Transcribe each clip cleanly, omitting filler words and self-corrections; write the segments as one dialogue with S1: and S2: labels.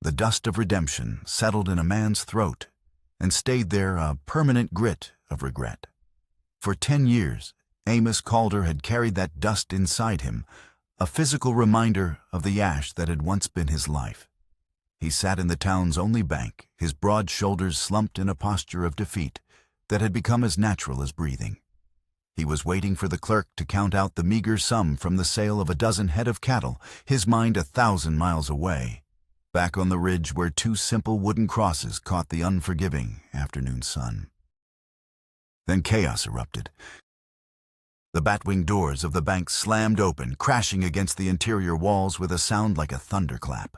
S1: the dust of redemption settled in a man's throat and stayed there, a permanent grit of regret. For 10 years, Amos Calder had carried that dust inside him, a physical reminder of the ash that had once been his life. He sat in the town's only bank, his broad shoulders slumped in a posture of defeat that had become as natural as breathing. He was waiting for the clerk to count out the meager sum from the sale of a dozen head of cattle, his mind 1,000 miles away, back on the ridge where 2 simple wooden crosses caught the unforgiving afternoon sun. Then chaos erupted. The batwing doors of the bank slammed open, crashing against the interior walls with a sound like a thunderclap.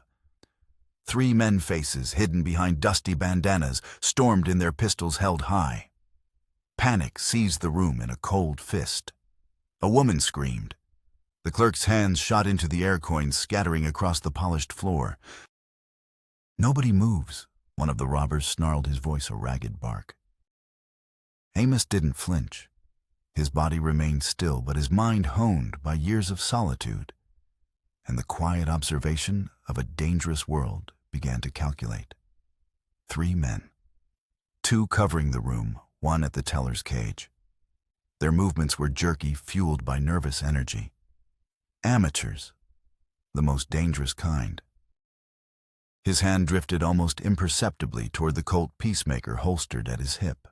S1: 3 men faces, hidden behind dusty bandanas, stormed in, their pistols held high. Panic seized the room in a cold fist. A woman screamed. The clerk's hands shot into the air coins, scattering across the polished floor. "Nobody moves," one of the robbers snarled, his voice a ragged bark. Amos didn't flinch. His body remained still, but his mind honed by years of solitude, and the quiet observation of a dangerous world began to calculate. 3 men. 2 covering the room, 1 at the teller's cage. Their movements were jerky, fueled by nervous energy. Amateurs, the most dangerous kind. His hand drifted almost imperceptibly toward the Colt Peacemaker holstered at his hip.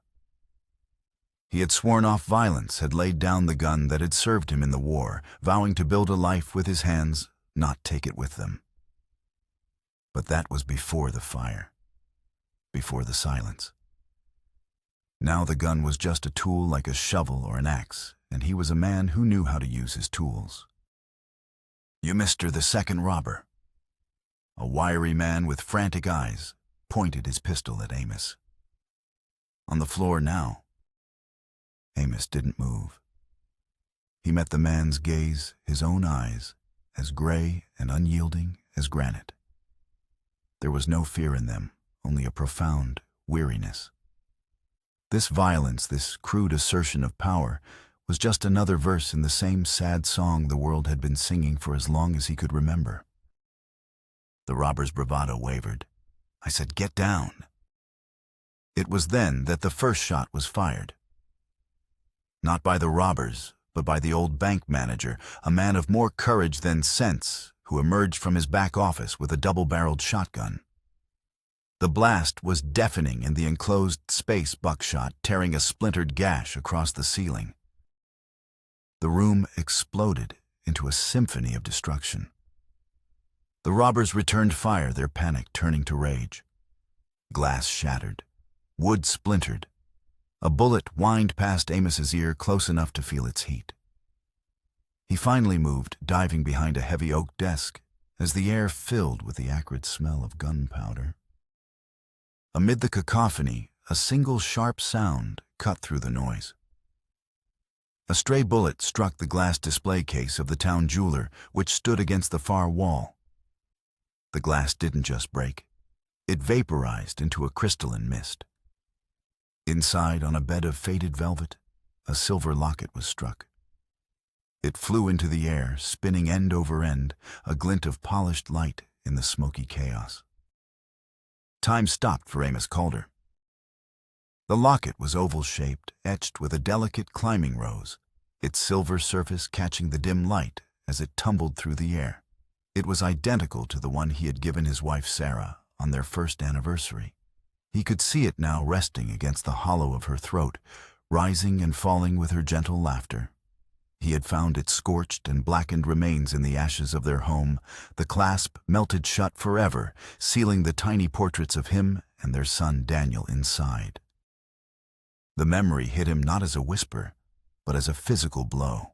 S1: He had sworn off violence, had laid down the gun that had served him in the war, vowing to build a life with his hands, not take it with them. But that was before the fire, before the silence. Now the gun was just a tool like a shovel or an axe, and he was a man who knew how to use his tools. "You Mr. the second robber." A wiry man with frantic eyes pointed his pistol at Amos. On the floor now, Amos didn't move. He met the man's gaze, his own eyes, as gray and unyielding as granite. There was no fear in them, only a profound weariness. This violence, this crude assertion of power, was just another verse in the same sad song the world had been singing for as long as he could remember. The robber's bravado wavered. "I said, get down." It was then that the first shot was fired. Not by the robbers, but by the old bank manager, a man of more courage than sense, who emerged from his back office with a double-barreled shotgun. The blast was deafening, in the enclosed space buckshot tearing a splintered gash across the ceiling. The room exploded into a symphony of destruction. The robbers returned fire, their panic turning to rage. Glass shattered. Wood splintered. A bullet whined past Amos's ear, close enough to feel its heat. He finally moved, diving behind a heavy oak desk, as the air filled with the acrid smell of gunpowder. Amid the cacophony, a single sharp sound cut through the noise. A stray bullet struck the glass display case of the town jeweler, which stood against the far wall. The glass didn't just break. It vaporized into a crystalline mist. Inside, on a bed of faded velvet, a silver locket was struck. It flew into the air, spinning end over end, a glint of polished light in the smoky chaos. Time stopped for Amos Calder. The locket was oval-shaped, etched with a delicate climbing rose, its silver surface catching the dim light as it tumbled through the air. It was identical to the one he had given his wife Sarah on their first anniversary. He could see it now resting against the hollow of her throat, rising and falling with her gentle laughter. He had found its scorched and blackened remains in the ashes of their home, the clasp melted shut forever, sealing the tiny portraits of him and their son Daniel inside. The memory hit him not as a whisper, but as a physical blow.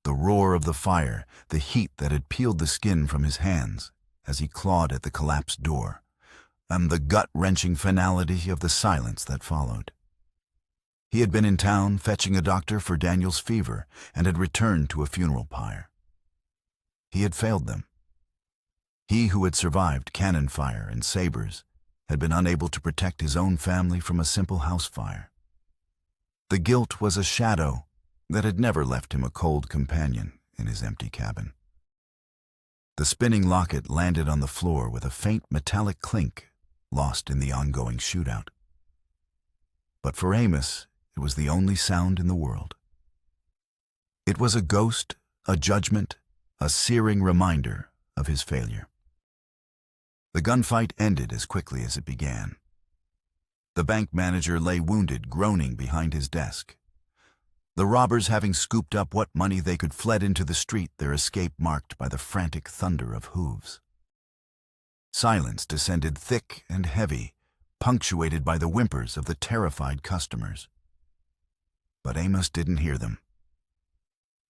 S1: The roar of the fire, the heat that had peeled the skin from his hands as he clawed at the collapsed door, and the gut-wrenching finality of the silence that followed. He had been in town fetching a doctor for Daniel's fever and had returned to a funeral pyre. He had failed them. He who had survived cannon fire and sabers had been unable to protect his own family from a simple house fire. The guilt was a shadow that had never left him a cold companion in his empty cabin. The spinning locket landed on the floor with a faint metallic clink, lost in the ongoing shootout. But for Amos, it was the only sound in the world. It was a ghost, a judgment, a searing reminder of his failure. The gunfight ended as quickly as it began. The bank manager lay wounded, groaning behind his desk. The robbers, having scooped up what money they could, fled into the street, their escape marked by the frantic thunder of hooves. Silence descended thick and heavy, punctuated by the whimpers of the terrified customers. But Amos didn't hear them.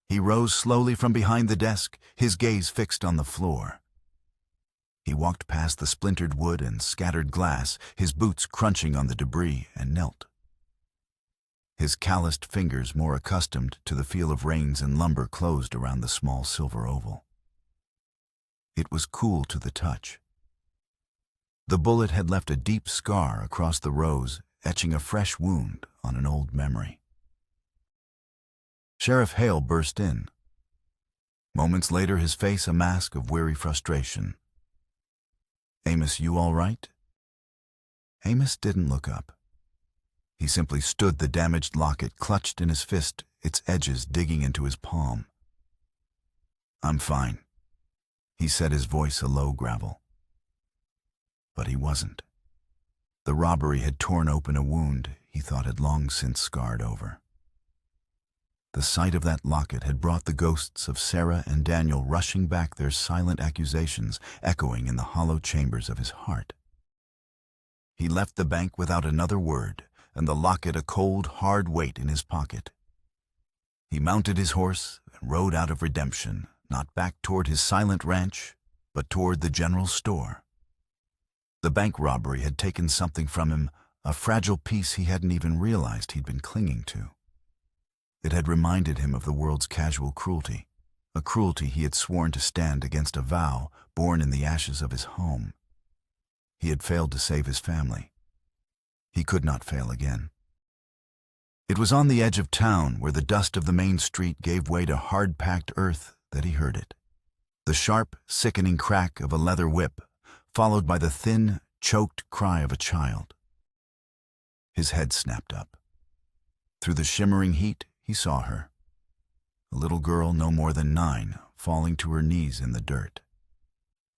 S1: He rose slowly from behind the desk, his gaze fixed on the floor. He walked past the splintered wood and scattered glass, his boots crunching on the debris, and knelt. His calloused fingers, more accustomed to the feel of reins and lumber, closed around the small silver oval. It was cool to the touch. The bullet had left a deep scar across the rose, etching a fresh wound on an old memory. Sheriff Hale burst in. Moments later, his face a mask of weary frustration. "Amos, you all right?" Amos didn't look up. He simply stood, the damaged locket clutched in his fist, its edges digging into his palm. "I'm fine," he said, his voice a low gravel. But he wasn't. The robbery had torn open a wound he thought had long since scarred over. The sight of that locket had brought the ghosts of Sarah and Daniel rushing back, their silent accusations echoing in the hollow chambers of his heart. He left the bank without another word, and the locket a cold, hard weight in his pocket. He mounted his horse and rode out of Redemption, not back toward his silent ranch, but toward the general store. The bank robbery had taken something from him, a fragile piece he hadn't even realized he'd been clinging to. It had reminded him of the world's casual cruelty, a cruelty he had sworn to stand against, a vow born in the ashes of his home. He had failed to save his family. He could not fail again. It was on the edge of town, where the dust of the main street gave way to hard-packed earth, that he heard it. The sharp, sickening crack of a leather whip, followed by the thin, choked cry of a child. His head snapped up. Through the shimmering heat, he saw her. A little girl no more than 9, falling to her knees in the dirt.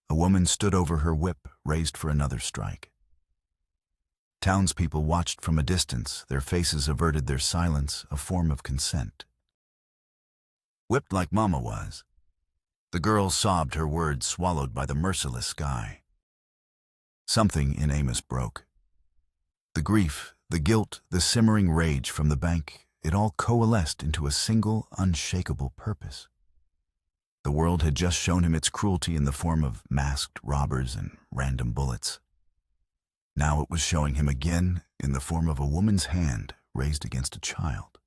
S1: A woman stood over her whip, raised for another strike. Townspeople watched from a distance, their faces averted, their silence a form of consent. "Whipped like Mama was." The girl sobbed, her words swallowed by the merciless sky. Something in Amos broke. The grief, the guilt, the simmering rage from the bank, it all coalesced into a single, unshakable purpose. The world had just shown him its cruelty in the form of masked robbers and random bullets. Now it was showing him again in the form of a woman's hand raised against a child.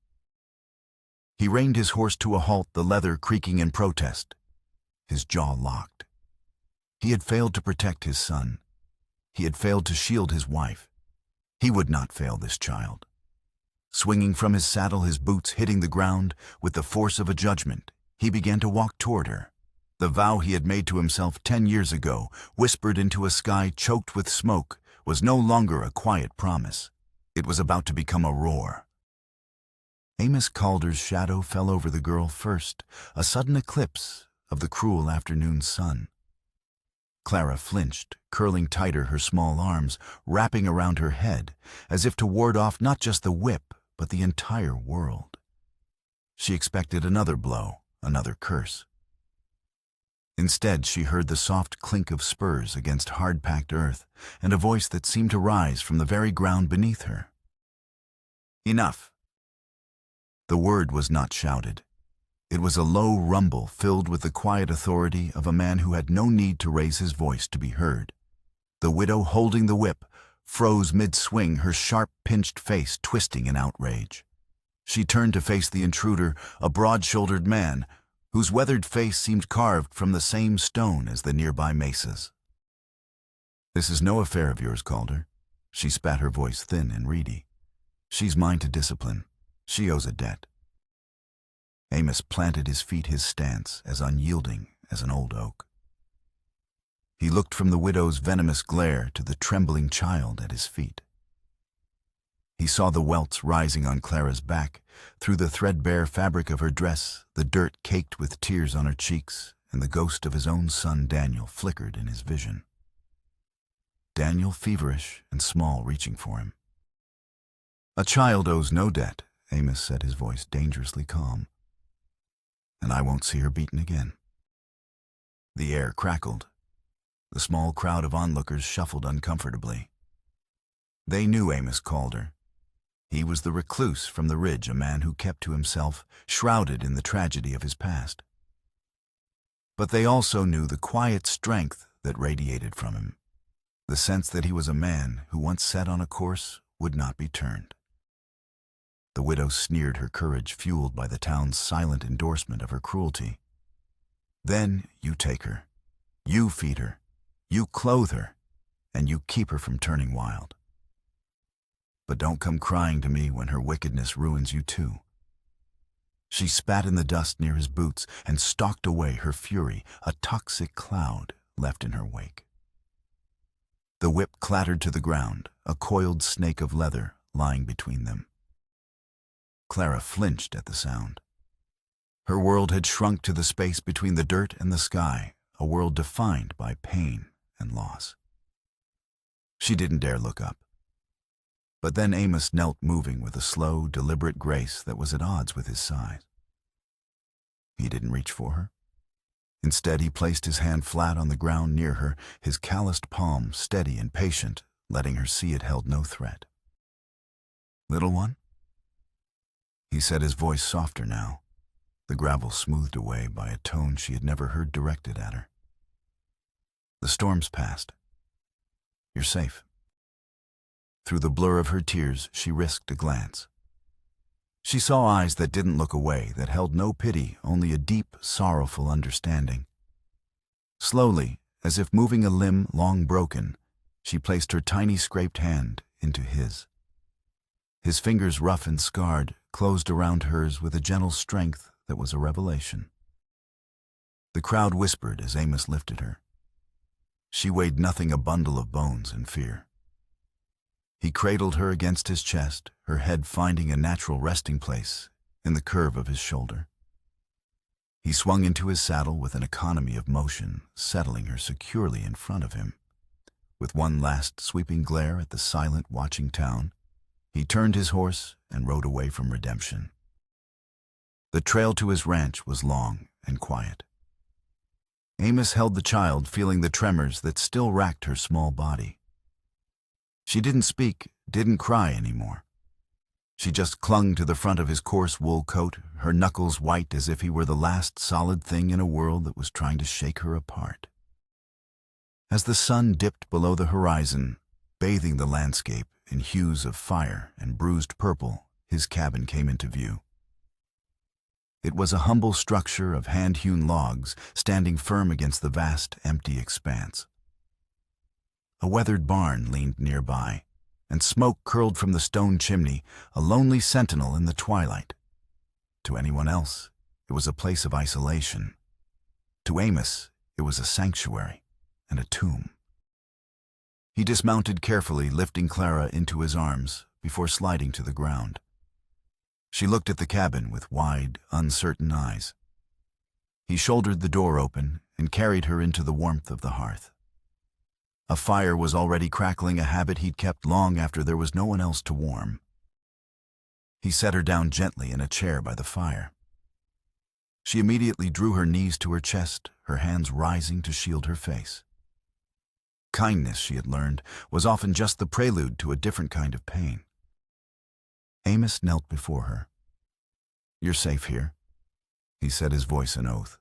S1: He reined his horse to a halt, the leather creaking in protest. His jaw locked. He had failed to protect his son. He had failed to shield his wife. He would not fail this child. Swinging from his saddle, his boots hitting the ground with the force of a judgment, he began to walk toward her. The vow he had made to himself 10 years ago, whispered into a sky choked with smoke, was no longer a quiet promise. It was about to become a roar. Amos Calder's shadow fell over the girl first, a sudden eclipse of the cruel afternoon sun. Clara flinched, curling tighter her small arms, wrapping around her head, as if to ward off not just the whip, but the entire world. She expected another blow, another curse. Instead, she heard the soft clink of spurs against hard-packed earth, and a voice that seemed to rise from the very ground beneath her. "Enough." The word was not shouted. It was a low rumble filled with the quiet authority of a man who had no need to raise his voice to be heard. The widow, holding the whip, froze mid-swing, her sharp, pinched face twisting in outrage. She turned to face the intruder, a broad-shouldered man, whose weathered face seemed carved from the same stone as the nearby mesas. "This is no affair of yours, Calder." She spat, her voice thin and reedy. "She's mine to discipline. She owes a debt." Amos planted his feet, his stance as unyielding as an old oak. He looked from the widow's venomous glare to the trembling child at his feet. He saw the welts rising on Clara's back. Through the threadbare fabric of her dress, the dirt caked with tears on her cheeks, and the ghost of his own son Daniel flickered in his vision. Daniel feverish and small, reaching for him. "A child owes no debt," Amos said, his voice dangerously calm. "And I won't see her beaten again." The air crackled. The small crowd of onlookers shuffled uncomfortably. They knew Amos Calder. He was the recluse from the ridge, a man who kept to himself, shrouded in the tragedy of his past. But they also knew the quiet strength that radiated from him, the sense that he was a man who, once set on a course, would not be turned. The widow sneered, her courage fueled by the town's silent endorsement of her cruelty. "Then you take her, you feed her, you clothe her, and you keep her from turning wild. But don't come crying to me when her wickedness ruins you too." She spat in the dust near his boots and stalked away, her fury a toxic cloud left in her wake. The whip clattered to the ground, a coiled snake of leather lying between them. Clara flinched at the sound. Her world had shrunk to the space between the dirt and the sky, a world defined by pain and loss. She didn't dare look up. But then Amos knelt, moving with a slow, deliberate grace that was at odds with his size. He didn't reach for her. Instead, he placed his hand flat on the ground near her, his calloused palm steady and patient, letting her see it held no threat. "Little one?" He said, his voice softer now, the gravel smoothed away by a tone she had never heard directed at her. "The storm's passed. You're safe." Through the blur of her tears, she risked a glance. She saw eyes that didn't look away, that held no pity, only a deep, sorrowful understanding. Slowly, as if moving a limb long broken, she placed her tiny scraped hand into his. His fingers, rough and scarred, closed around hers with a gentle strength that was a revelation. The crowd whispered as Amos lifted her. She weighed nothing, a bundle of bones and fear. He cradled her against his chest, her head finding a natural resting place in the curve of his shoulder. He swung into his saddle with an economy of motion, settling her securely in front of him. With one last sweeping glare at the silent, watching town, he turned his horse and rode away from redemption. The trail to his ranch was long and quiet. Amos held the child, feeling the tremors that still racked her small body. She didn't speak, didn't cry anymore. She just clung to the front of his coarse wool coat, her knuckles white as if he were the last solid thing in a world that was trying to shake her apart. As the sun dipped below the horizon, bathing the landscape in hues of fire and bruised purple, his cabin came into view. It was a humble structure of hand-hewn logs, standing firm against the vast, empty expanse. A weathered barn leaned nearby, and smoke curled from the stone chimney, a lonely sentinel in the twilight. To anyone else, it was a place of isolation. To Amos, it was a sanctuary and a tomb. He dismounted carefully, lifting Clara into his arms before sliding to the ground. She looked at the cabin with wide, uncertain eyes. He shouldered the door open and carried her into the warmth of the hearth. A fire was already crackling, a habit he'd kept long after there was no one else to warm. He set her down gently in a chair by the fire. She immediately drew her knees to her chest, her hands rising to shield her face. Kindness, she had learned, was often just the prelude to a different kind of pain. Amos knelt before her. "You're safe here," he said, his voice an oath.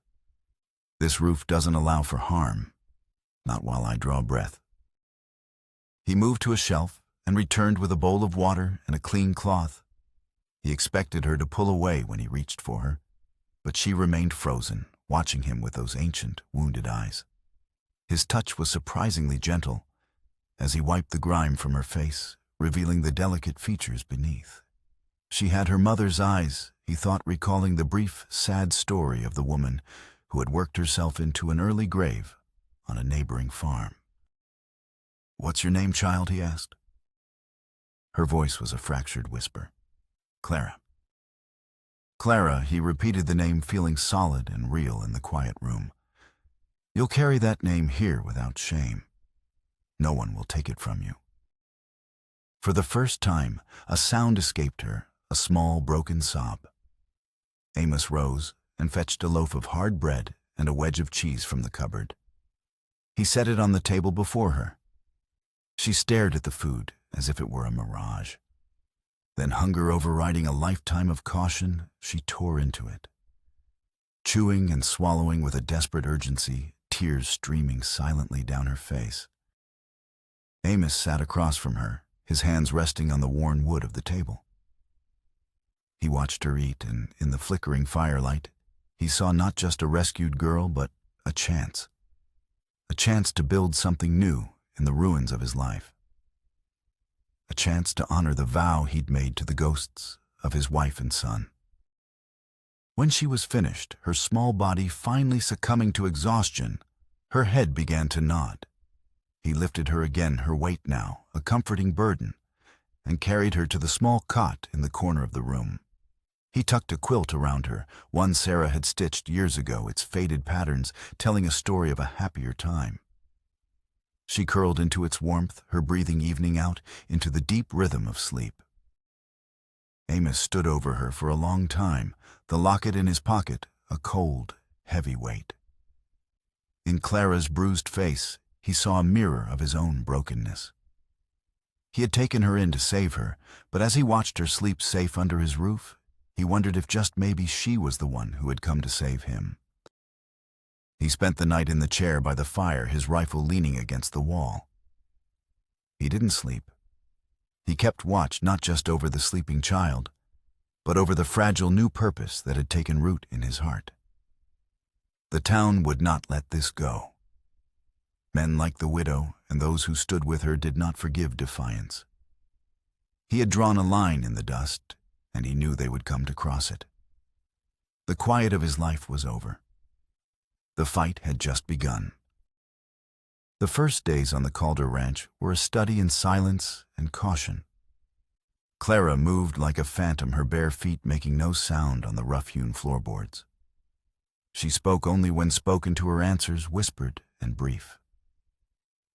S1: "This roof doesn't allow for harm. Not while I draw breath." He moved to a shelf and returned with a bowl of water and a clean cloth. He expected her to pull away when he reached for her, but she remained frozen, watching him with those ancient, wounded eyes. His touch was surprisingly gentle as he wiped the grime from her face, revealing the delicate features beneath. She had her mother's eyes, he thought, recalling the brief, sad story of the woman who had worked herself into an early grave, on a neighboring farm. "What's your name, child?" he asked. Her voice was a fractured whisper. "Clara." "Clara," he repeated the name, feeling solid and real in the quiet room. "You'll carry that name here without shame. No one will take it from you." For the first time, a sound escaped her, a small, broken sob. Amos rose and fetched a loaf of hard bread and a wedge of cheese from the cupboard. He set it on the table before her. She stared at the food as if it were a mirage. Then, hunger overriding a lifetime of caution, she tore into it. Chewing and swallowing with a desperate urgency, tears streaming silently down her face. Amos sat across from her, his hands resting on the worn wood of the table. He watched her eat, and in the flickering firelight, he saw not just a rescued girl, but a chance. A chance to build something new in the ruins of his life. A chance to honor the vow he'd made to the ghosts of his wife and son. When she was finished, her small body finally succumbing to exhaustion, her head began to nod. He lifted her again, her weight now, a comforting burden, and carried her to the small cot in the corner of the room. He tucked a quilt around her, one Sarah had stitched years ago, its faded patterns telling a story of a happier time. She curled into its warmth, her breathing evening out into the deep rhythm of sleep. Amos stood over her for a long time, the locket in his pocket, a cold, heavy weight. In Clara's bruised face, he saw a mirror of his own brokenness. He had taken her in to save her, but as he watched her sleep safe under his roof, he wondered if just maybe she was the one who had come to save him. He spent the night in the chair by the fire, his rifle leaning against the wall. He didn't sleep. He kept watch not just over the sleeping child, but over the fragile new purpose that had taken root in his heart. The town would not let this go. Men like the widow and those who stood with her did not forgive defiance. He had drawn a line in the dust, and he knew they would come to cross it. The quiet of his life was over. The fight had just begun. The first days on the Calder Ranch were a study in silence and caution. Clara moved like a phantom, her bare feet making no sound on the rough-hewn floorboards. She spoke only when spoken to, her answers whispered and brief.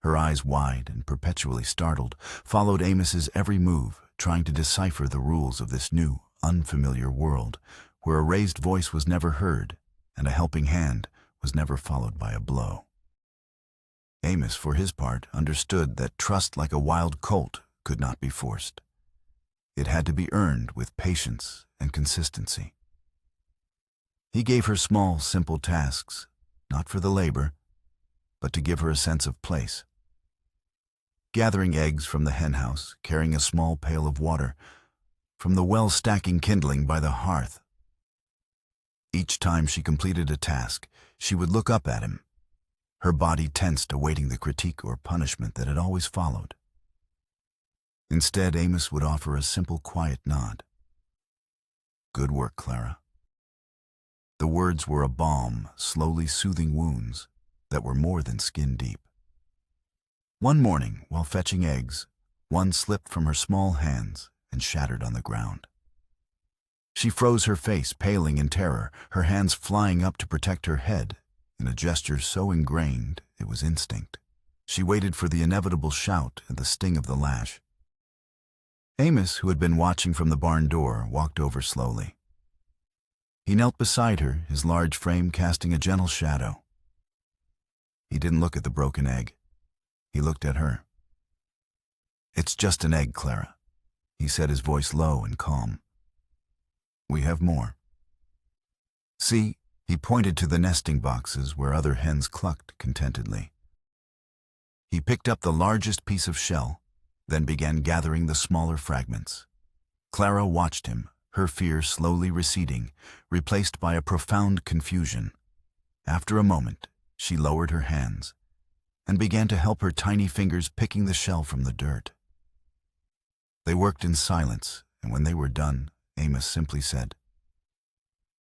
S1: Her eyes wide and perpetually startled, followed Amos's every move, trying to decipher the rules of this new, unfamiliar world, where a raised voice was never heard and a helping hand was never followed by a blow. Amos, for his part, understood that trust like a wild colt could not be forced. It had to be earned with patience and consistency. He gave her small, simple tasks, not for the labor, but to give her a sense of place. Gathering eggs from the henhouse, carrying a small pail of water, from the well stacking kindling by the hearth. Each time she completed a task, she would look up at him, her body tensed, awaiting the critique or punishment that had always followed. Instead, Amos would offer a simple, quiet nod. "Good work, Clara." The words were a balm, slowly soothing wounds that were more than skin deep. One morning, while fetching eggs, one slipped from her small hands and shattered on the ground. She froze her face, paling in terror, her hands flying up to protect her head, in a gesture so ingrained it was instinct. She waited for the inevitable shout and the sting of the lash. Amos, who had been watching from the barn door, walked over slowly. He knelt beside her, his large frame casting a gentle shadow. He didn't look at the broken egg. He looked at her. "It's just an egg, Clara," he said, his voice low and calm. "We have more. See," he pointed to the nesting boxes where other hens clucked contentedly. He picked up the largest piece of shell, then began gathering the smaller fragments. Clara watched him, her fear slowly receding, replaced by a profound confusion. After a moment, she lowered her hands and began to help her tiny fingers picking the shell from the dirt. They worked in silence, and when they were done, Amos simply said,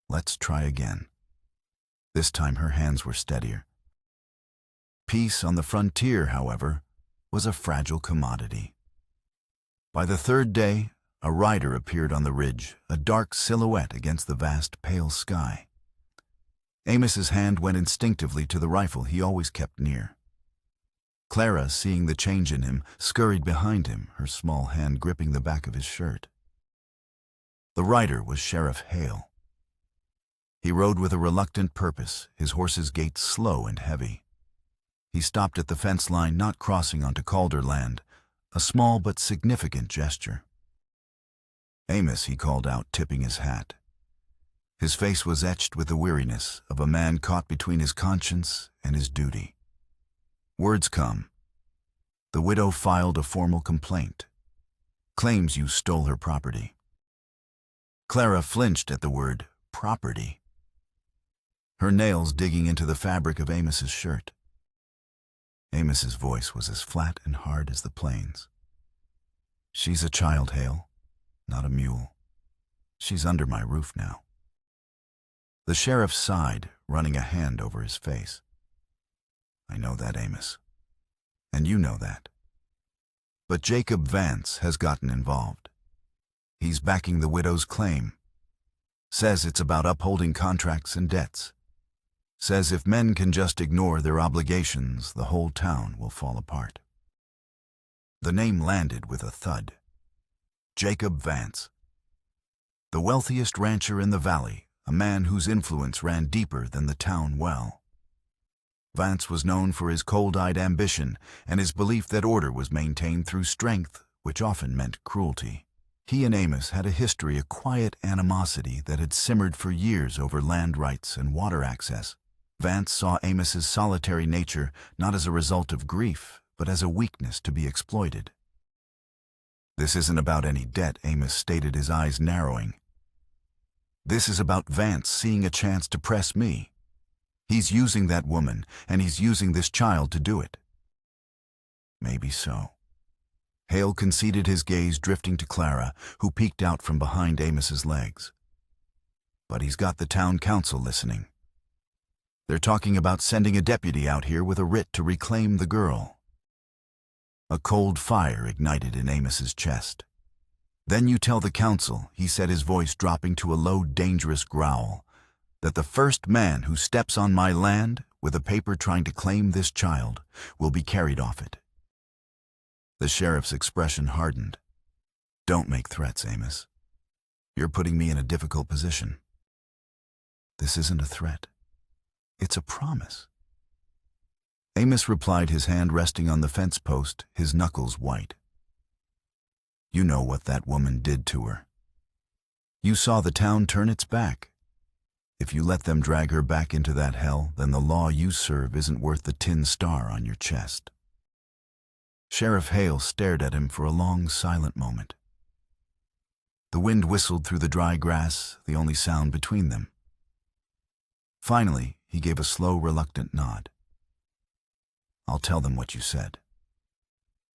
S1: "Let's try again." This time her hands were steadier. Peace on the frontier, however, was a fragile commodity. By the third day, a rider appeared on the ridge, a dark silhouette against the vast, pale sky. Amos's hand went instinctively to the rifle he always kept near. Clara, seeing the change in him, scurried behind him, her small hand gripping the back of his shirt. The rider was Sheriff Hale. He rode with a reluctant purpose, his horse's gait slow and heavy. He stopped at the fence line, not crossing onto Calder land, a small but significant gesture. "Amos," he called out, tipping his hat. His face was etched with the weariness of a man caught between his conscience and his duty. "Words come. The widow filed a formal complaint. Claims you stole her property." Clara flinched at the word property, her nails digging into the fabric of Amos's shirt. Amos's voice was as flat and hard as the plains. "She's a child, Hale, not a mule. She's under my roof now." The sheriff sighed, running a hand over his face. "I know that, Amos. And you know that. But Jacob Vance has gotten involved. He's backing the widow's claim. Says it's about upholding contracts and debts. Says if men can just ignore their obligations, the whole town will fall apart." The name landed with a thud. Jacob Vance. The wealthiest rancher in the valley, a man whose influence ran deeper than the town well. Vance was known for his cold-eyed ambition and his belief that order was maintained through strength, which often meant cruelty. He and Amos had a history of quiet animosity that had simmered for years over land rights and water access. Vance saw Amos's solitary nature not as a result of grief, but as a weakness to be exploited. "This isn't about any debt," Amos stated, his eyes narrowing. "This is about Vance seeing a chance to press me. He's using that woman, and he's using this child to do it." "Maybe so." Hale conceded, his gaze drifting to Clara, who peeked out from behind Amos's legs. "But he's got the town council listening. They're talking about sending a deputy out here with a writ to reclaim the girl." A cold fire ignited in Amos's chest. "Then you tell the council," he said, his voice dropping to a low, dangerous growl, "that the first man who steps on my land with a paper trying to claim this child will be carried off it." The sheriff's expression hardened. "Don't make threats, Amos. You're putting me in a difficult position." "This isn't a threat. It's a promise." Amos replied, his hand resting on the fence post, his knuckles white. "You know what that woman did to her. You saw the town turn its back. If you let them drag her back into that hell, then the law you serve isn't worth the tin star on your chest." Sheriff Hale stared at him for a long, silent moment. The wind whistled through the dry grass, the only sound between them. Finally, he gave a slow, reluctant nod. "I'll tell them what you said.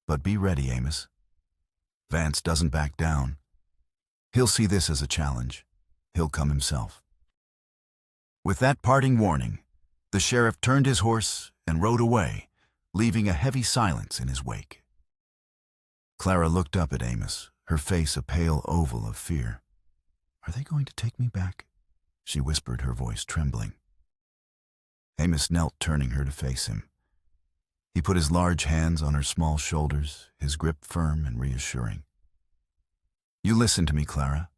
S1: But be ready, Amos. Vance doesn't back down. He'll see this as a challenge. He'll come himself." With that parting warning, the sheriff turned his horse and rode away, leaving a heavy silence in his wake. Clara looked up at Amos, her face a pale oval of fear. "Are they going to take me back?" she whispered, her voice trembling. Amos knelt, turning her to face him. He put his large hands on her small shoulders, his grip firm and reassuring. "You listen to me, Clara,"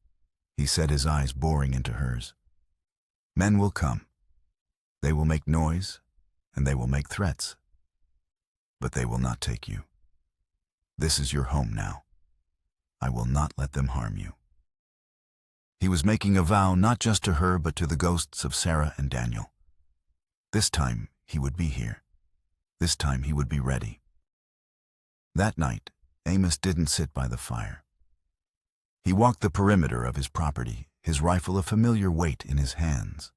S1: he said, his eyes boring into hers. "Men will come. They will make noise, and they will make threats. But they will not take you. This is your home now. I will not let them harm you." He was making a vow not just to her but to the ghosts of Sarah and Daniel. This time he would be here. This time he would be ready. That night, Amos didn't sit by the fire. He walked the perimeter of his property, his rifle a familiar weight in his hands.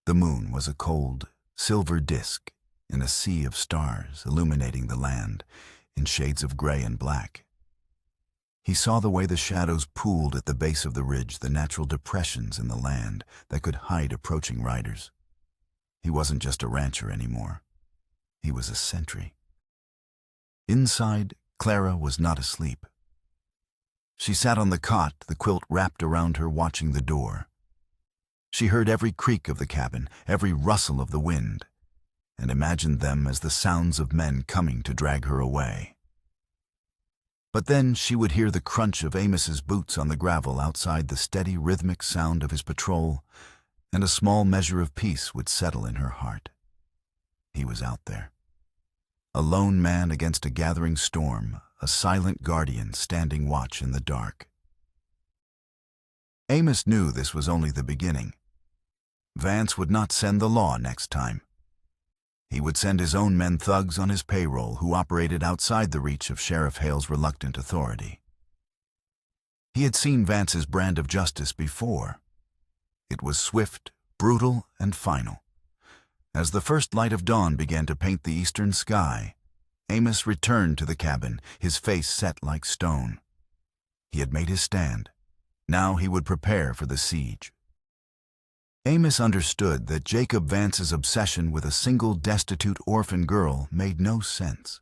S1: The moon was a cold, silver disk in a sea of stars illuminating the land in shades of gray and black. He saw the way the shadows pooled at the base of the ridge, the natural depressions in the land that could hide approaching riders. He wasn't just a rancher anymore. He was a sentry. Inside, Clara was not asleep. She sat on the cot, the quilt wrapped around her, watching the door. She heard every creak of the cabin, every rustle of the wind, and imagined them as the sounds of men coming to drag her away. But then she would hear the crunch of Amos's boots on the gravel outside, the steady rhythmic sound of his patrol, and a small measure of peace would settle in her heart. He was out there. A lone man against a gathering storm, a silent guardian standing watch in the dark. Amos knew this was only the beginning. Vance would not send the law next time. He would send his own men, thugs on his payroll who operated outside the reach of Sheriff Hale's reluctant authority. He had seen Vance's brand of justice before. It was swift, brutal, and final. As the first light of dawn began to paint the eastern sky, Amos returned to the cabin, his face set like stone. He had made his stand. Now he would prepare for the siege. Amos understood that Jacob Vance's obsession with a single destitute orphan girl made no sense.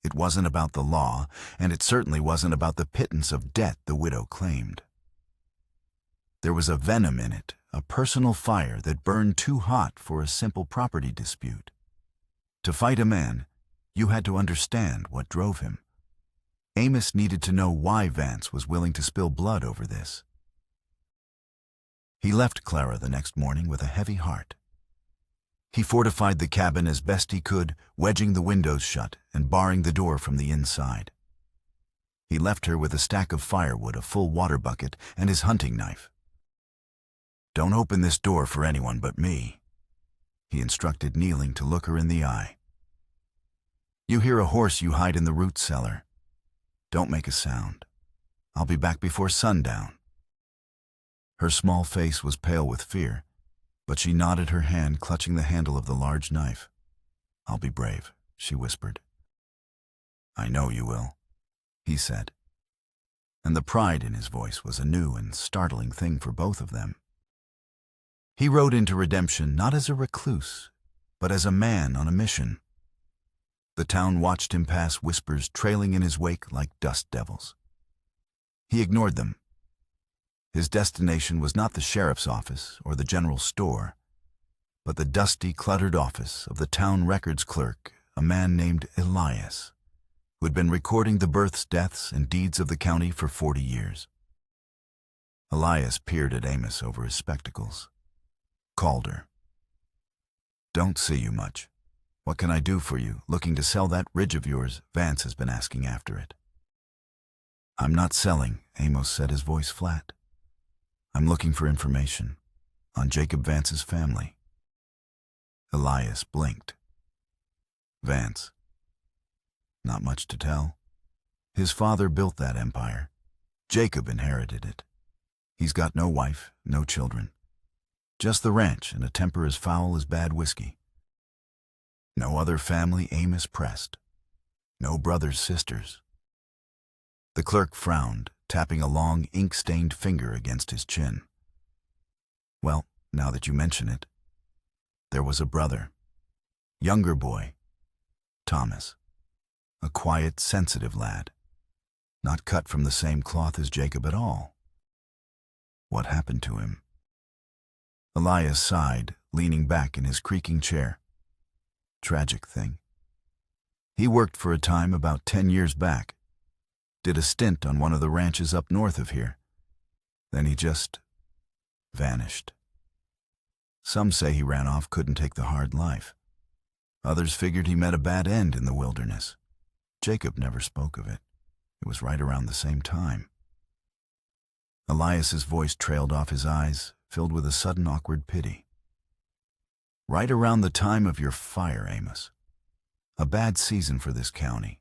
S1: It wasn't about the law, and it certainly wasn't about the pittance of debt the widow claimed. There was a venom in it, a personal fire that burned too hot for a simple property dispute. To fight a man, you had to understand what drove him. Amos needed to know why Vance was willing to spill blood over this. He left Clara the next morning with a heavy heart. He fortified the cabin as best he could, wedging the windows shut and barring the door from the inside. He left her with a stack of firewood, a full water bucket, and his hunting knife. "Don't open this door for anyone but me," he instructed, kneeling to look her in the eye. "You hear a horse, you hide in the root cellar. Don't make a sound. I'll be back before sundown." Her small face was pale with fear, but she nodded, her hand clutching the handle of the large knife. "I'll be brave," she whispered. "I know you will," he said. And the pride in his voice was a new and startling thing for both of them. He rode into redemption not as a recluse, but as a man on a mission. The town watched him pass, whispers trailing in his wake like dust devils. He ignored them. His destination was not the sheriff's office or the general store, but the dusty, cluttered office of the town records clerk, a man named Elias, who had been recording the births, deaths, and deeds of the county for 40 years. Elias peered at Amos over his spectacles. Calder. "Don't see you much. What can I do for you? Looking to sell that ridge of yours? Vance has been asking after it." "I'm not selling," Amos said, his voice flat. "I'm looking for information on Jacob Vance's family." Elias blinked. "Vance. Not much to tell. His father built that empire. Jacob inherited it. He's got no wife, no children. Just the ranch and a temper as foul as bad whiskey. No other family," Amos pressed. "No brothers, sisters." The clerk frowned, tapping a long, ink-stained finger against his chin. "Well, now that you mention it, there was a brother. Younger boy. Thomas. A quiet, sensitive lad. Not cut from the same cloth as Jacob at all. What happened to him?" Elias sighed, leaning back in his creaking chair. "Tragic thing. He worked for a time about 10 years back. Did a stint on one of the ranches up north of here. Then he just vanished. Some say he ran off, couldn't take the hard life. Others figured he met a bad end in the wilderness. Jacob never spoke of it. It was right around the same time." Elias's voice trailed off, his eyes filled with a sudden awkward pity. "Right around the time of your fire, Amos. A bad season for this county."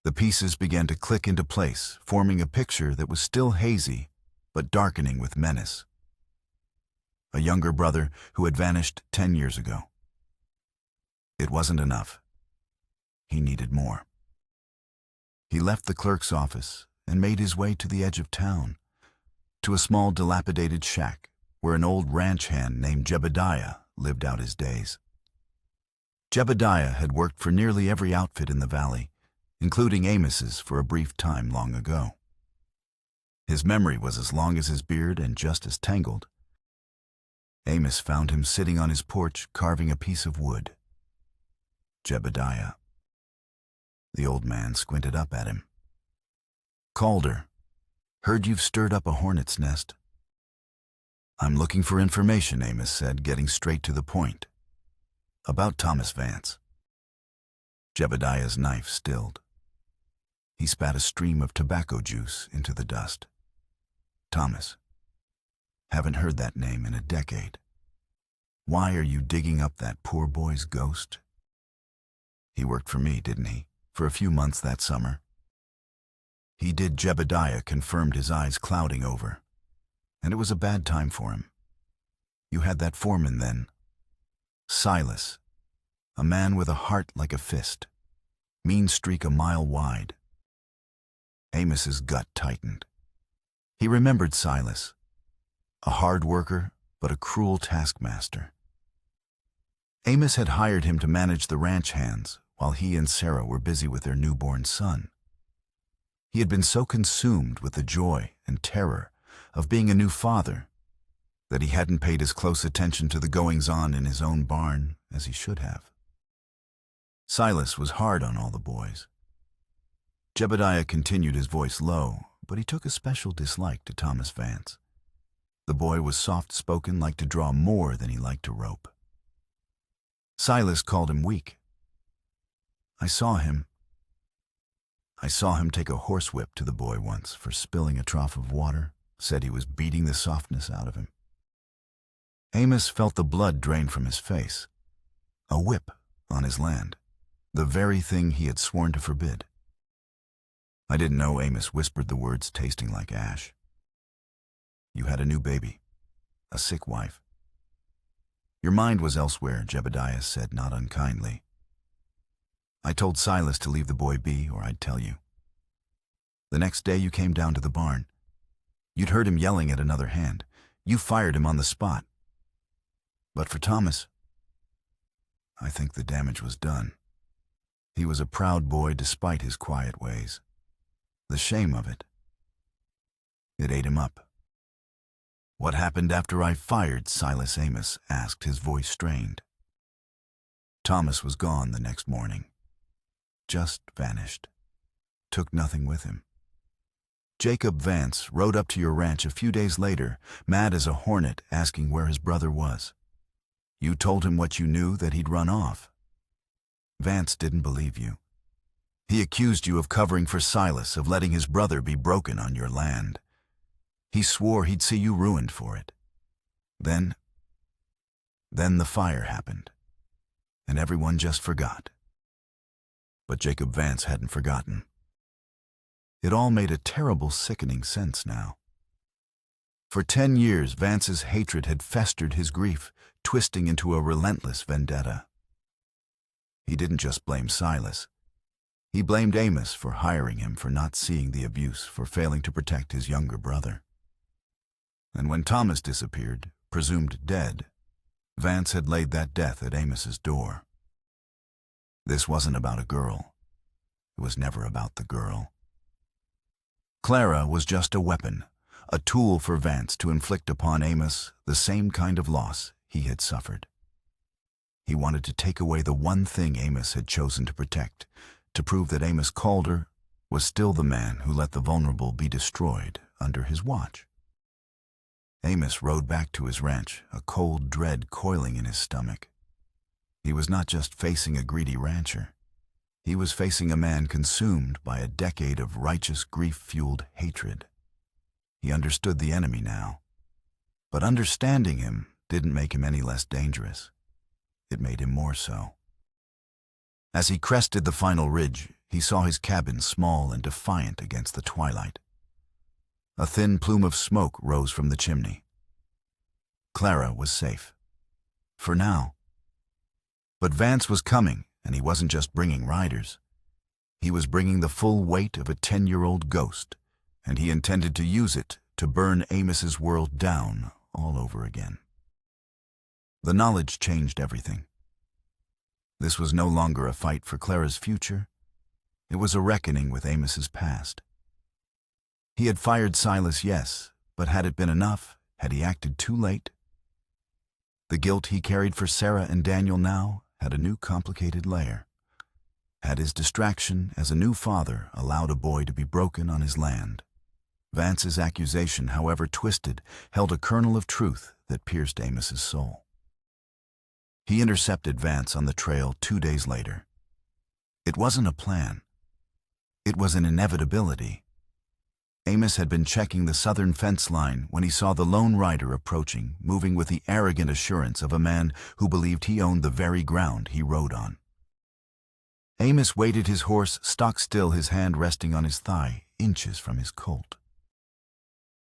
S1: The pieces began to click into place, forming a picture that was still hazy, but darkening with menace. A younger brother who had vanished 10 years ago. It wasn't enough. He needed more. He left the clerk's office and made his way to the edge of town, to a small dilapidated shack where an old ranch hand named Jebediah lived out his days. Jebediah had worked for nearly every outfit in the valley, including Amos's for a brief time long ago. His memory was as long as his beard and just as tangled. Amos found him sitting on his porch carving a piece of wood. Jebediah. The old man squinted up at him. Calder, heard you've stirred up a hornet's nest. I'm looking for information, Amos said, getting straight to the point. About Thomas Vance. Jebediah's knife stilled. He spat a stream of tobacco juice into the dust. Thomas. Haven't heard that name in a decade. Why are you digging up that poor boy's ghost? He worked for me, didn't he, for a few months that summer? He did. Jebediah confirmed, his eyes clouding over. And it was a bad time for him. You had that foreman then. Silas. A man with a heart like a fist. Mean streak a mile wide. Amos's gut tightened. He remembered Silas. A hard worker, but a cruel taskmaster. Amos had hired him to manage the ranch hands while he and Sarah were busy with their newborn son. He had been so consumed with the joy and terror of being a new father that he hadn't paid as close attention to the goings-on in his own barn as he should have. Silas was hard on all the boys. Jebediah continued, his voice low, but he took a special dislike to Thomas Vance. The boy was soft-spoken, liked to draw more than he liked to rope. Silas called him weak. I saw him take a horsewhip to the boy once for spilling a trough of water, said he was beating the softness out of him. Amos felt the blood drain from his face. A whip on his land, the very thing he had sworn to forbid. I didn't know. Amos whispered the words, tasting like ash. You had a new baby, a sick wife. Your mind was elsewhere, Jebediah said, not unkindly. I told Silas to leave the boy be, or I'd tell you. The next day you came down to the barn. You'd heard him yelling at another hand. You fired him on the spot. But for Thomas, I think the damage was done. He was a proud boy despite his quiet ways. The shame of it. It ate him up. What happened after I fired Silas? Amos asked, his voice strained. Thomas was gone the next morning. Just vanished. Took nothing with him. Jacob Vance rode up to your ranch a few days later, mad as a hornet, asking where his brother was. You told him what you knew, that he'd run off. Vance didn't believe you. He accused you of covering for Silas, of letting his brother be broken on your land. He swore he'd see you ruined for it. Then the fire happened, and everyone just forgot. But Jacob Vance hadn't forgotten. It all made a terrible, sickening sense now. For 10 years, Vance's hatred had festered his grief, twisting into a relentless vendetta. He didn't just blame Silas. He blamed Amos for hiring him, for not seeing the abuse, for failing to protect his younger brother. And when Thomas disappeared, presumed dead, Vance had laid that death at Amos's door. This wasn't about a girl. It was never about the girl. Clara was just a weapon, a tool for Vance to inflict upon Amos the same kind of loss he had suffered. He wanted to take away the one thing Amos had chosen to protect, to prove that Amos Calder was still the man who let the vulnerable be destroyed under his watch. Amos rode back to his ranch, a cold dread coiling in his stomach. He was not just facing a greedy rancher. He was facing a man consumed by a decade of righteous, grief-fueled hatred. He understood the enemy now. But understanding him didn't make him any less dangerous. It made him more so. As he crested the final ridge, he saw his cabin small and defiant against the twilight. A thin plume of smoke rose from the chimney. Clara was safe. For now. But Vance was coming, and he wasn't just bringing riders. He was bringing the full weight of a 10-year-old ghost, and he intended to use it to burn Amos's world down all over again. The knowledge changed everything. This was no longer a fight for Clara's future. It was a reckoning with Amos's past. He had fired Silas, yes, but had it been enough? Had he acted too late? The guilt he carried for Sarah and Daniel now had a new complicated layer. Had his distraction as a new father allowed a boy to be broken on his land? Vance's accusation, however twisted, held a kernel of truth that pierced Amos's soul. He intercepted Vance on the trail 2 days later. It wasn't a plan. It was an inevitability. Amos had been checking the southern fence line when he saw the lone rider approaching, moving with the arrogant assurance of a man who believed he owned the very ground he rode on. Amos waited his horse stock still, his hand resting on his thigh, inches from his colt.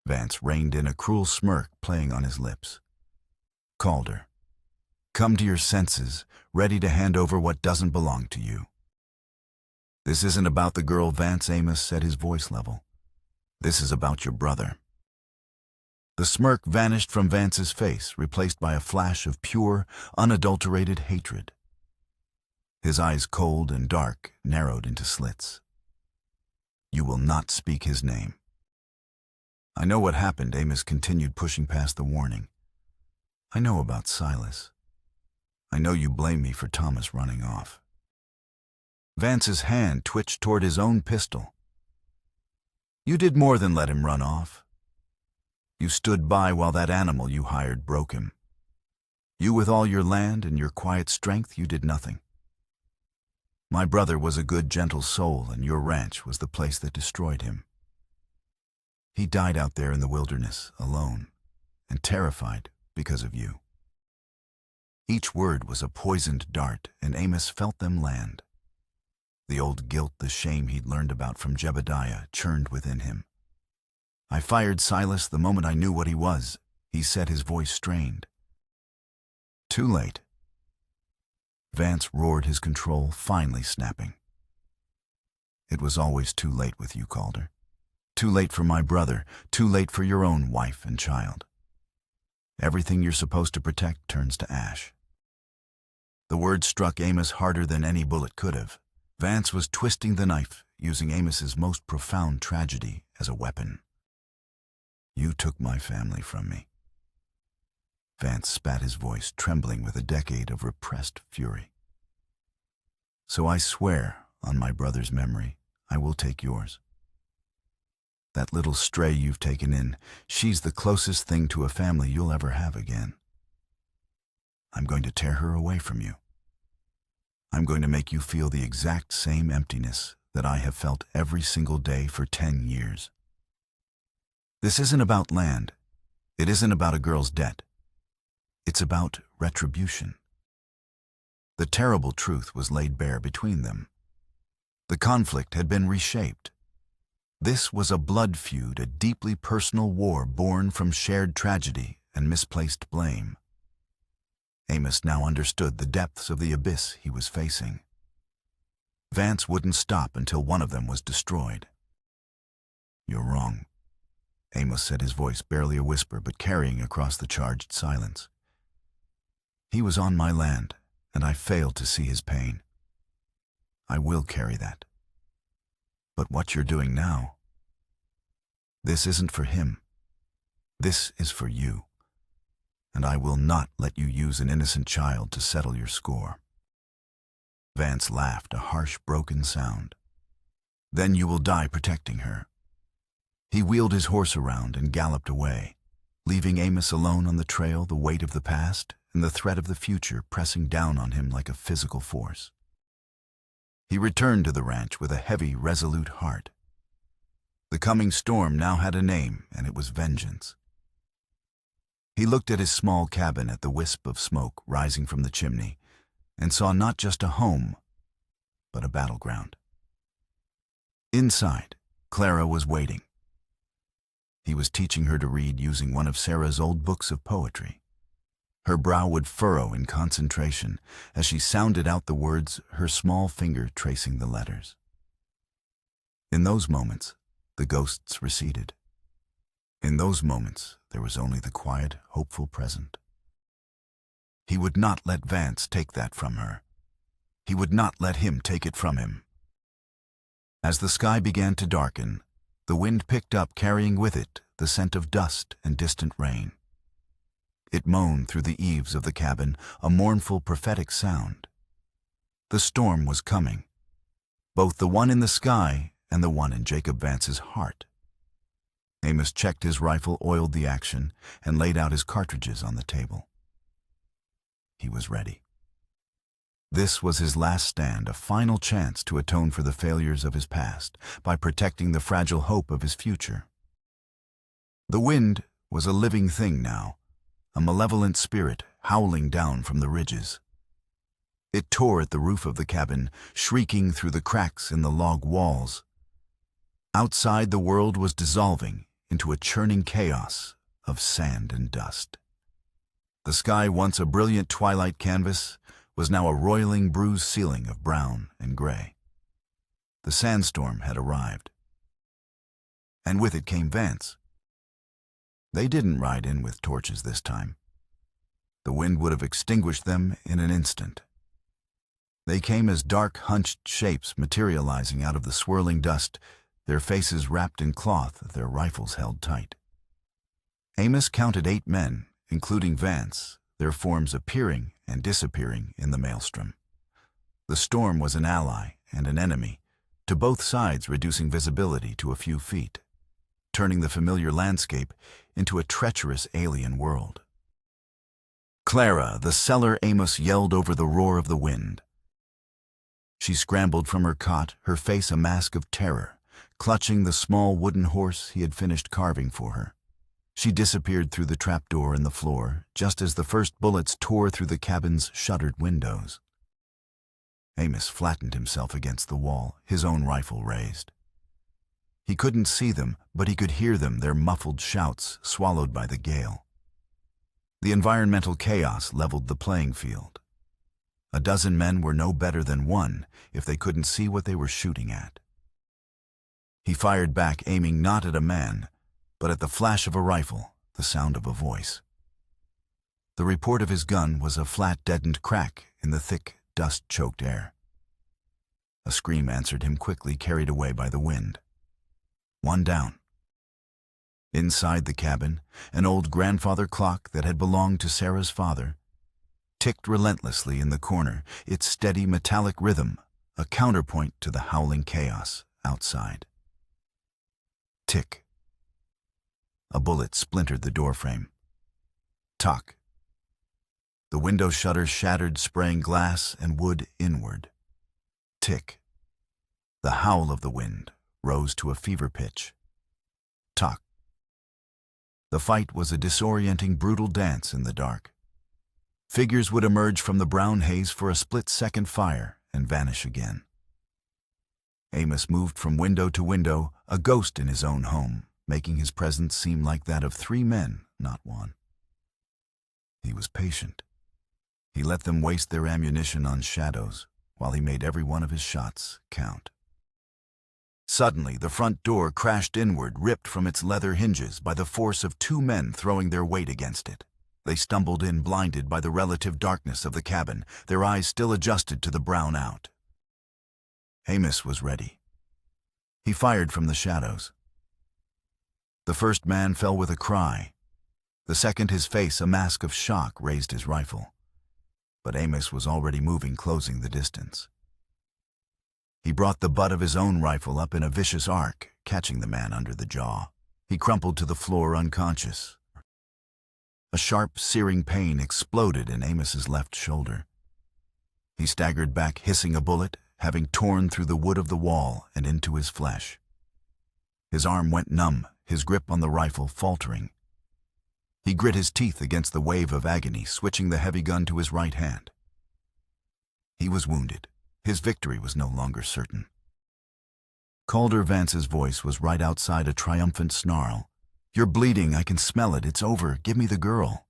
S1: Vance reined in, a cruel smirk playing on his lips. Calder, come to your senses, ready to hand over what doesn't belong to you. This isn't about the girl, Vance, Amos said, his voice level. This is about your brother. The smirk vanished from Vance's face, replaced by a flash of pure, unadulterated hatred. His eyes, cold and dark, narrowed into slits. You will not speak his name. I know what happened, Amos continued, pushing past the warning. I know about Silas. I know you blame me for Thomas running off. Vance's hand twitched toward his own pistol. You did more than let him run off. You stood by while that animal you hired broke him. You, with all your land and your quiet strength, you did nothing. My brother was a good, gentle soul, and your ranch was the place that destroyed him. He died out there in the wilderness, alone, and terrified because of you. Each word was a poisoned dart, and Amos felt them land. The old guilt, the shame he'd learned about from Jebediah, churned within him. I fired Silas the moment I knew what he was, he said, his voice strained. Too late. Vance roared, his control finally snapping. It was always too late with you, Calder. Too late for my brother, too late for your own wife and child. Everything you're supposed to protect turns to ash. The words struck Amos harder than any bullet could have. Vance was twisting the knife, using Amos's most profound tragedy as a weapon. You took my family from me. Vance spat, his voice trembling with a decade of repressed fury. So I swear, on my brother's memory, I will take yours. That little stray you've taken in, she's the closest thing to a family you'll ever have again. I'm going to tear her away from you. I'm going to make you feel the exact same emptiness that I have felt every single day for 10 years. This isn't about land. It isn't about a girl's debt. It's about retribution. The terrible truth was laid bare between them. The conflict had been reshaped. This was a blood feud, a deeply personal war born from shared tragedy and misplaced blame. Amos now understood the depths of the abyss he was facing. Vance wouldn't stop until one of them was destroyed. You're wrong, Amos said, his voice barely a whisper but carrying across the charged silence. He was on my land, and I failed to see his pain. I will carry that. But what you're doing now, this isn't for him. This is for you. And I will not let you use an innocent child to settle your score. Vance laughed, a harsh, broken sound. Then you will die protecting her. He wheeled his horse around and galloped away, leaving Amos alone on the trail, the weight of the past and the threat of the future pressing down on him like a physical force. He returned to the ranch with a heavy, resolute heart. The coming storm now had a name, and it was vengeance. He looked at his small cabin, at the wisp of smoke rising from the chimney, and saw not just a home, but a battleground. Inside, Clara was waiting. He was teaching her to read using one of Sarah's old books of poetry. Her brow would furrow in concentration as she sounded out the words, her small finger tracing the letters. In those moments, the ghosts receded. In those moments, there was only the quiet, hopeful present. He would not let Vance take that from her. He would not let him take it from him. As the sky began to darken, the wind picked up, carrying with it the scent of dust and distant rain. It moaned through the eaves of the cabin, a mournful, prophetic sound. The storm was coming, both the one in the sky and the one in Jacob Vance's heart. Amos checked his rifle, oiled the action, and laid out his cartridges on the table. He was ready. This was his last stand, a final chance to atone for the failures of his past by protecting the fragile hope of his future. The wind was a living thing now, a malevolent spirit howling down from the ridges. It tore at the roof of the cabin, shrieking through the cracks in the log walls. Outside, the world was dissolving into a churning chaos of sand and dust. The sky, once a brilliant twilight canvas, was now a roiling, bruised ceiling of brown and gray. The sandstorm had arrived. And with it came Vance. They didn't ride in with torches this time. The wind would have extinguished them in an instant. They came as dark, hunched shapes materializing out of the swirling dust, their faces wrapped in cloth, their rifles held tight. Amos counted 8 men, including Vance, their forms appearing and disappearing in the maelstrom. The storm was an ally and an enemy, to both sides reducing visibility to a few feet, turning the familiar landscape into a treacherous alien world. "Clara, the cellar!" Amos yelled over the roar of the wind. She scrambled from her cot, her face a mask of terror, clutching the small wooden horse he had finished carving for her. She disappeared through the trapdoor in the floor, just as the first bullets tore through the cabin's shuttered windows. Amos flattened himself against the wall, his own rifle raised. He couldn't see them, but he could hear them, their muffled shouts swallowed by the gale. The environmental chaos leveled the playing field. A dozen men were no better than one if they couldn't see what they were shooting at. He fired back, aiming not at a man, but at the flash of a rifle, the sound of a voice. The report of his gun was a flat, deadened crack in the thick, dust-choked air. A scream answered him quickly, carried away by the wind. One down. Inside the cabin, an old grandfather clock that had belonged to Sarah's father ticked relentlessly in the corner, its steady metallic rhythm a counterpoint to the howling chaos outside. Tick. A bullet splintered the doorframe. Tock. The window shutters shattered, spraying glass and wood inward. Tick. The howl of the wind rose to a fever pitch. Tock. The fight was a disorienting, brutal dance in the dark. Figures would emerge from the brown haze for a split-second fire and vanish again. Amos moved from window to window, a ghost in his own home, making his presence seem like that of 3 men, not one. He was patient. He let them waste their ammunition on shadows, while he made every one of his shots count. Suddenly, the front door crashed inward, ripped from its leather hinges by the force of 2 men throwing their weight against it. They stumbled in, blinded by the relative darkness of the cabin, their eyes still adjusted to the brown out. Amos was ready. He fired from the shadows. The first man fell with a cry. The second, his face a mask of shock, raised his rifle. But Amos was already moving, closing the distance. He brought the butt of his own rifle up in a vicious arc, catching the man under the jaw. He crumpled to the floor, unconscious. A sharp, searing pain exploded in Amos's left shoulder. He staggered back, hissing a bullet, having torn through the wood of the wall and into his flesh. His arm went numb, his grip on the rifle faltering. He grit his teeth against the wave of agony, switching the heavy gun to his right hand. He was wounded. His victory was no longer certain. Calder Vance's voice was right outside a triumphant snarl. "You're bleeding, I can smell it, it's over, give me the girl."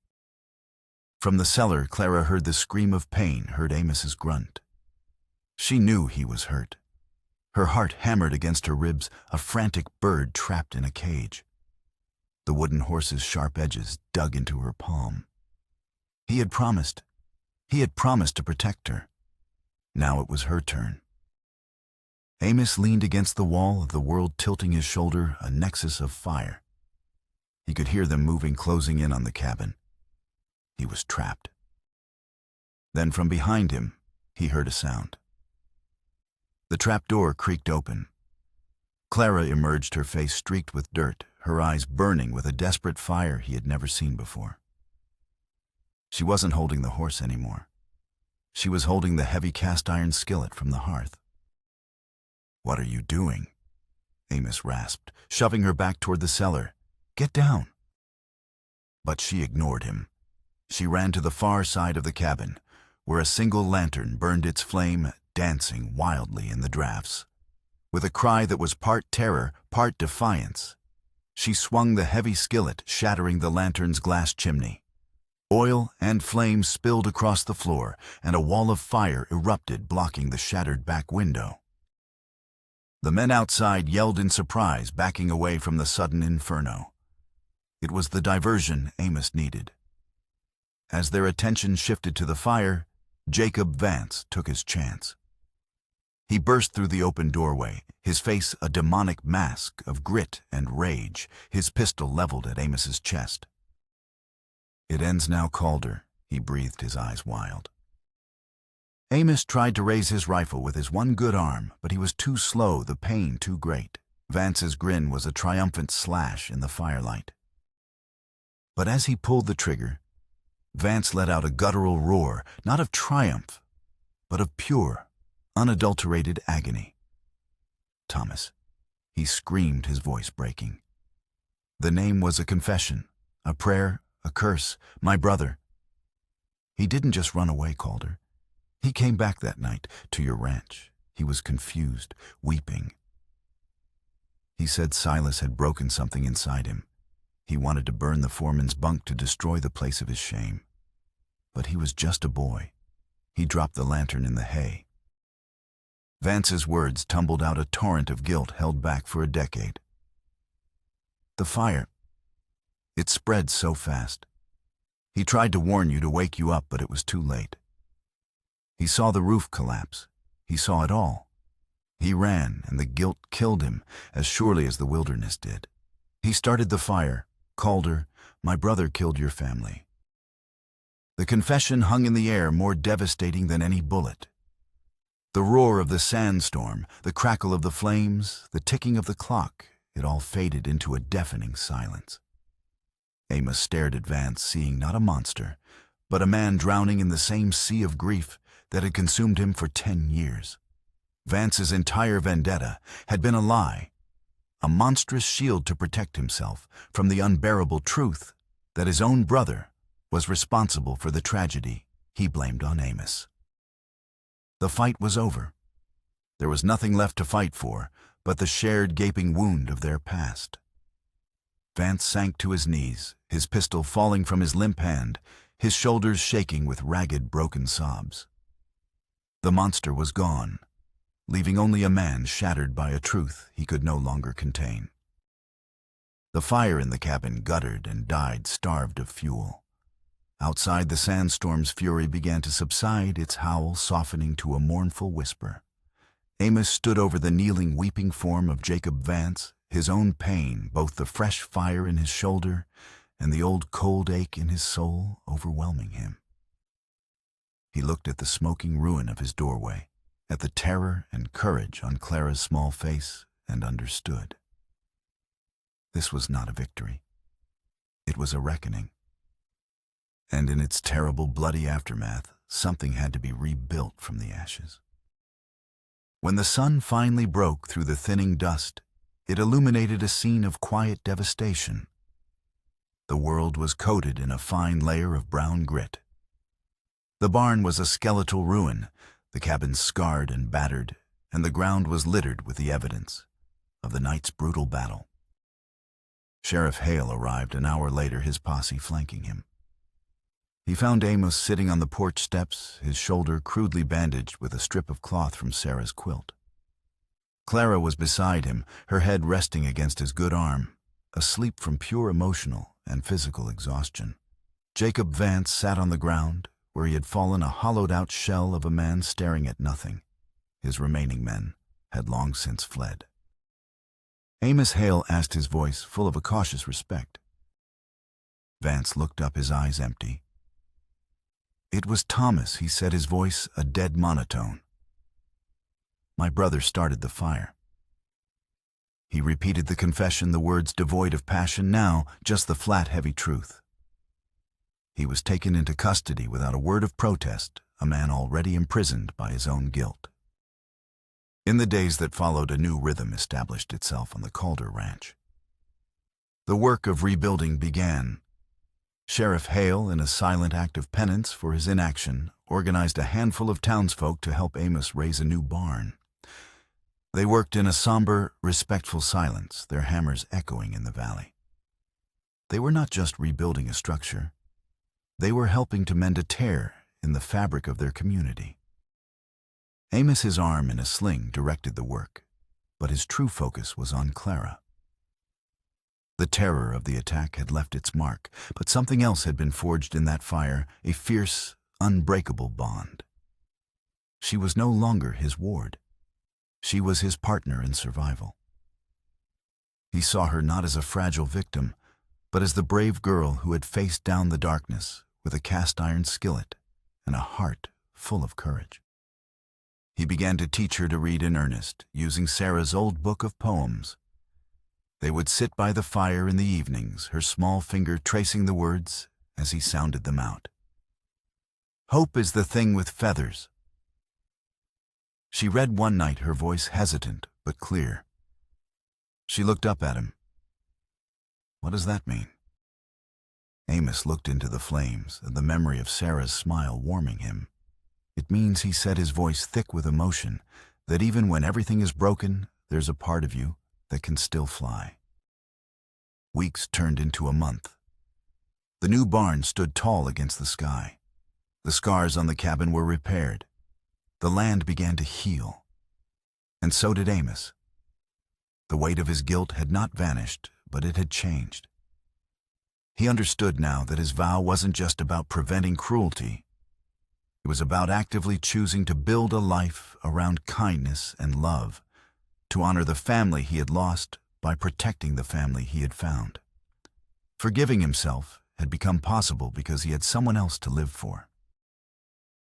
S1: From the cellar, Clara heard the scream of pain, heard Amos's grunt. She knew he was hurt. Her heart hammered against her ribs, a frantic bird trapped in a cage. The wooden horse's sharp edges dug into her palm. He had promised to protect her. Now it was her turn. Amos leaned against the wall of the world, tilting his shoulder, a nexus of fire. He could hear them moving, closing in on the cabin. He was trapped. Then from behind him, he heard a sound. The trap door creaked open. Clara emerged, her face streaked with dirt, her eyes burning with a desperate fire he had never seen before. She wasn't holding the horse anymore. She was holding the heavy cast-iron skillet from the hearth. "What are you doing?" Amos rasped, shoving her back toward the cellar. "Get down." But she ignored him. She ran to the far side of the cabin, where a single lantern burned its flame, dancing wildly in the drafts. With a cry that was part terror, part defiance, she swung the heavy skillet, shattering the lantern's glass chimney. Oil and flame spilled across the floor, and a wall of fire erupted, blocking the shattered back window. The men outside yelled in surprise, backing away from the sudden inferno. It was the diversion Amos needed. As their attention shifted to the fire, Jacob Vance took his chance. He burst through the open doorway, his face a demonic mask of grit and rage, his pistol leveled at Amos's chest. "It ends now, Calder," he breathed, his eyes wild. Amos tried to raise his rifle with his one good arm, but he was too slow, the pain too great. Vance's grin was a triumphant slash in the firelight. But as he pulled the trigger, Vance let out a guttural roar, not of triumph, but of pure, unadulterated agony. "Thomas," he screamed, his voice breaking. The name was a confession, a prayer, a curse. "My brother." "He didn't just run away, Calder. He came back that night to your ranch." He was confused, weeping. He said Silas had broken something inside him. He wanted to burn the foreman's bunk to destroy the place of his shame. But he was just a boy. He dropped the lantern in the hay. Vance's words tumbled out, a torrent of guilt held back for a decade. "The fire, it spread so fast. He tried to warn you, to wake you up, but it was too late. He saw the roof collapse. He saw it all. He ran, and the guilt killed him as surely as the wilderness did. He started the fire. Calder, my brother killed your family." The confession hung in the air, more devastating than any bullet. The roar of the sandstorm, the crackle of the flames, the ticking of the clock, it all faded into a deafening silence. Amos stared at Vance, seeing not a monster, but a man drowning in the same sea of grief that had consumed him for 10 years. Vance's entire vendetta had been a lie, a monstrous shield to protect himself from the unbearable truth that his own brother was responsible for the tragedy he blamed on Amos. The fight was over. There was nothing left to fight for but the shared gaping wound of their past. Vance sank to his knees, his pistol falling from his limp hand, his shoulders shaking with ragged, broken sobs. The monster was gone, leaving only a man shattered by a truth he could no longer contain. The fire in the cabin guttered and died, starved of fuel. Outside, the sandstorm's fury began to subside, its howl softening to a mournful whisper. Amos stood over the kneeling, weeping form of Jacob Vance, his own pain, both the fresh fire in his shoulder and the old cold ache in his soul, overwhelming him. He looked at the smoking ruin of his doorway, at the terror and courage on Clara's small face, and understood. This was not a victory. It was a reckoning. And in its terrible, bloody aftermath, something had to be rebuilt from the ashes. When the sun finally broke through the thinning dust, it illuminated a scene of quiet devastation. The world was coated in a fine layer of brown grit. The barn was a skeletal ruin, the cabin scarred and battered, and the ground was littered with the evidence of the night's brutal battle. Sheriff Hale arrived an hour later, his posse flanking him. He found Amos sitting on the porch steps, his shoulder crudely bandaged with a strip of cloth from Sarah's quilt. Clara was beside him, her head resting against his good arm, asleep from pure emotional and physical exhaustion. Jacob Vance sat on the ground, where he had fallen a hollowed-out shell of a man staring at nothing. His remaining men had long since fled. Amos Hale asked, his voice full of a cautious respect. Vance looked up, his eyes empty. "It was Thomas," he said, his voice a dead monotone. "My brother started the fire." He repeated the confession, the words devoid of passion, now just the flat, heavy truth. He was taken into custody without a word of protest, a man already imprisoned by his own guilt. In the days that followed, a new rhythm established itself on the Calder Ranch. The work of rebuilding began. Sheriff Hale, in a silent act of penance for his inaction, organized a handful of townsfolk to help Amos raise a new barn. They worked in a somber, respectful silence, their hammers echoing in the valley. They were not just rebuilding a structure. They were helping to mend a tear in the fabric of their community. Amos, his arm in a sling, directed the work, but his true focus was on Clara. The terror of the attack had left its mark, but something else had been forged in that fire, a fierce, unbreakable bond. She was no longer his ward. She was his partner in survival. He saw her not as a fragile victim, but as the brave girl who had faced down the darkness with a cast-iron skillet and a heart full of courage. He began to teach her to read in earnest, using Sarah's old book of poems. They would sit by the fire in the evenings, her small finger tracing the words as he sounded them out. "Hope is the thing with feathers." She read one night, her voice hesitant but clear. She looked up at him. "What does that mean?" Amos looked into the flames, and the memory of Sarah's smile warming him. "It means," he said, his voice thick with emotion, "that even when everything is broken, there's a part of you that can still fly." Weeks turned into a month. The new barn stood tall against the sky. The scars on the cabin were repaired. The land began to heal. And so did Amos. The weight of his guilt had not vanished, but it had changed. He understood now that his vow wasn't just about preventing cruelty. It was about actively choosing to build a life around kindness and love, to honor the family he had lost by protecting the family he had found. Forgiving himself had become possible because he had someone else to live for.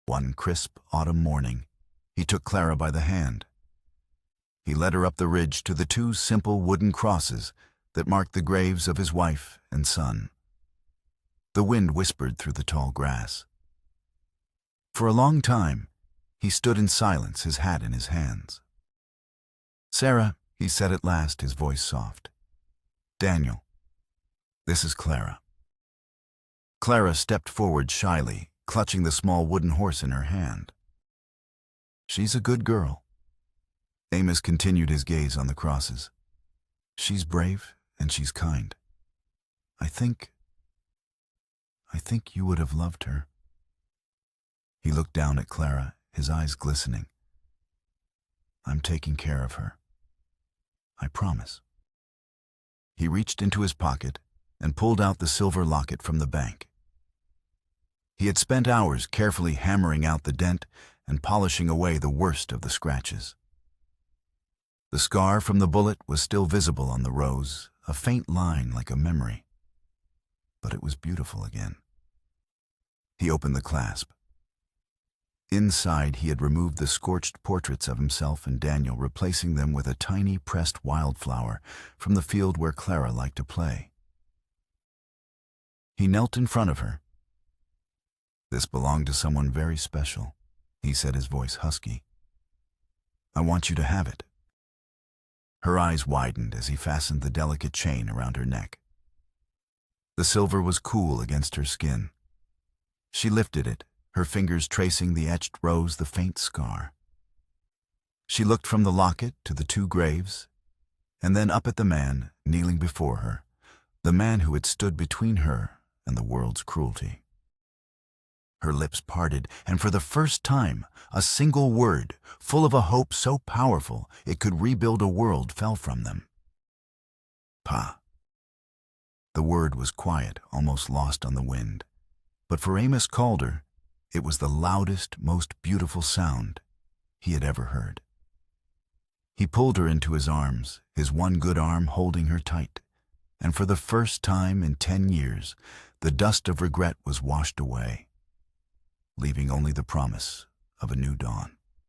S1: One crisp autumn morning, he took Clara by the hand. He led her up the ridge to the two simple wooden crosses that marked the graves of his wife and son. The wind whispered through the tall grass. For a long time, he stood in silence, his hat in his hands. "Sarah," he said at last, his voice soft. "Daniel, this is Clara." Clara stepped forward shyly, clutching the small wooden horse in her hand. "She's a good girl." Amos continued, his gaze on the crosses. "She's brave and she's kind. I think you would have loved her." He looked down at Clara, his eyes glistening. "I'm taking care of her. I promise." He reached into his pocket and pulled out the silver locket from the bank. He had spent hours carefully hammering out the dent and polishing away the worst of the scratches. The scar from the bullet was still visible on the rose, a faint line like a memory. But it was beautiful again. He opened the clasp. Inside, he had removed the scorched portraits of himself and Daniel, replacing them with a tiny pressed wildflower from the field where Clara liked to play. He knelt in front of her. "This belonged to someone very special," he said, his voice husky. "I want you to have it." Her eyes widened as he fastened the delicate chain around her neck. The silver was cool against her skin. She lifted it, her fingers tracing the etched rose, the faint scar. She looked from the locket to the two graves, and then up at the man kneeling before her, the man who had stood between her and the world's cruelty. Her lips parted, and for the first time, a single word, full of a hope so powerful it could rebuild a world, fell from them. "Pa." The word was quiet, almost lost on the wind. But for Amos Calder, It was the loudest, most beautiful sound he had ever heard. He pulled her into his arms, his one good arm holding her tight, and for the first time in 10 years, the dust of regret was washed away, leaving only the promise of a new dawn.